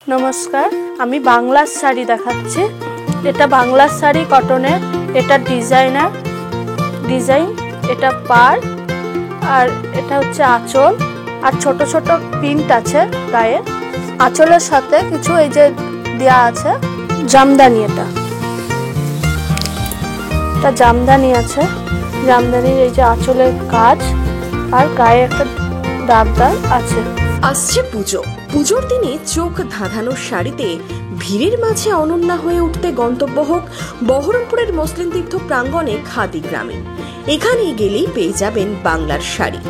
নমস্কার, আমি বাংলার শাড়ি দেখাচ্ছি। এটা বাংলার শাড়ি কটনের, এটা ডিজাইন, এটা পাড়, আর এটা হচ্ছে আঁচল, আর ছোট ছোট প্রিন্ট আছে গায়ে। আঁচলের সাথে কিছু এই যে দেয়া আছে জামদানি, এটা জামদানি আছে। জামদানির এই যে আঁচলের কাজ, আর গায়ে একটা দাগদার আছে। আসছে পুজো। পুজোর দিনে চোখ ধাঁধানো শাড়িতে ভিড়ের মাঝে অনন্যা হয়ে উঠতে গন্তব্য হোক বহরমপুরের মুসলিম তীর্থ প্রাঙ্গণে খাদি গ্রামীণ। এখানে গেলেই পেয়ে যাবেন বাংলার শাড়ি।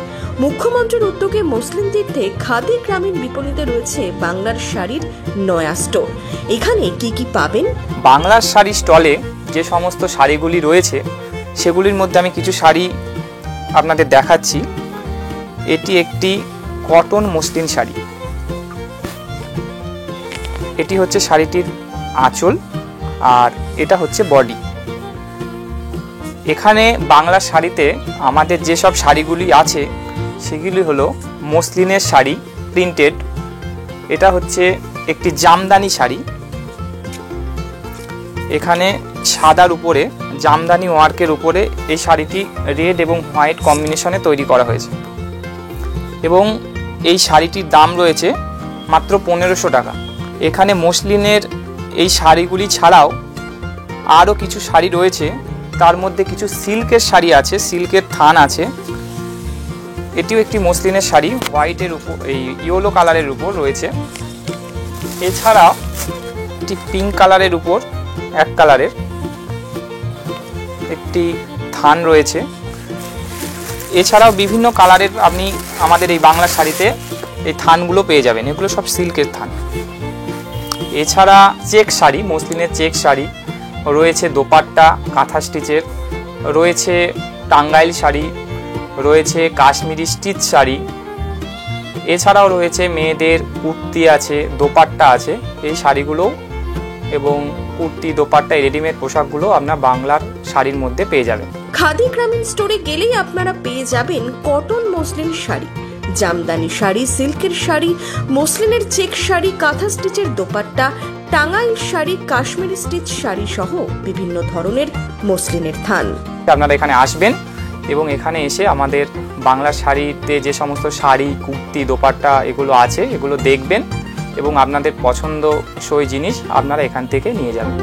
মুখ্যমন্ত্রীর উদ্যোগে মুসলিম তীর্থে খাদি গ্রামীণ বিপণীতে রয়েছে বাংলার শাড়ির নয়া স্টোর। এখানে কি কি পাবেন? বাংলার শাড়ি স্টলে যে সমস্ত শাড়িগুলি রয়েছে সেগুলির মধ্যে আমি কিছু শাড়ি আপনাদের দেখাচ্ছি। এটি একটি কটন মসলিন শাড়ি। এটি হচ্ছে শাড়িটির আঁচল, আর এটা হচ্ছে বডি। এখানে বাংলা শাড়িতে আমাদের যেসব শাড়িগুলি আছে সেগুলি হলো মসলিনের শাড়ি, প্রিন্টেড। এটা হচ্ছে একটি জামদানি শাড়ি। এখানে সাদার উপরে জামদানি ওয়ার্কের উপরে এই শাড়িটি রেড এবং হোয়াইট কম্বিনেশনে তৈরি করা হয়েছে, এবং এই শাড়িটির দাম রয়েছে মাত্র 1500 টাকা। এখানে মসলিনের এই শাড়িগুলি ছাড়াও আরও কিছু শাড়ি রয়েছে, তার মধ্যে কিছু সিল্কের শাড়ি আছে, সিল্কের থান আছে। এটিও একটি মসলিনের শাড়ি, হোয়াইটের উপর এই ইয়েলো কালারের উপর রয়েছে। এছাড়াও একটি পিঙ্ক কালারের উপর এক কালারের একটি থান রয়েছে। এছাড়াও বিভিন্ন কালারের আপনি আমাদের এই বাংলা শাড়িতে এই থানগুলো পেয়ে যাবেন। এগুলো সব সিল্কের থান। এছাড়া চেক শাড়ি, মসলিনের চেক শাড়ি রয়েছে, দোপাট্টা কাঁথা স্টিচের রয়েছে, টাঙ্গাইল শাড়ি রয়েছে, কাশ্মীরি স্টিচ শাড়ি। এছাড়াও রয়েছে মেয়েদের কুর্তি আছে, দোপাট্টা আছে। এই শাড়িগুলো এবং কুর্তি, দোপাট্টা, রেডিমেড পোশাকগুলো আপনার বাংলার শাড়ির মধ্যে পেয়ে যাবেন। খাদি গ্রামীণ স্টোরে গেলেই আপনারা পেয়ে যাবেন কটন মসলিন শাড়ি, জামদানি শাড়ি, সিল্কের শাড়ি, মসলিনের চেক শাড়ি, কাঁথা স্টিচের দোপাট্টা, টাঙ্গাইল শাড়ি, কাশ্মীরি স্টিচ শাড়ি সহ বিভিন্ন ধরনের মসলিনের থান। আপনারা এখানে আসবেন এবং এখানে এসে আমাদের বাংলা শাড়িতে যে সমস্ত শাড়ি, কুর্তি, দোপাট্টা এগুলো আছে এগুলো দেখবেন, এবং আপনাদের পছন্দসই জিনিস আপনারা এখান থেকে নিয়ে যাবেন।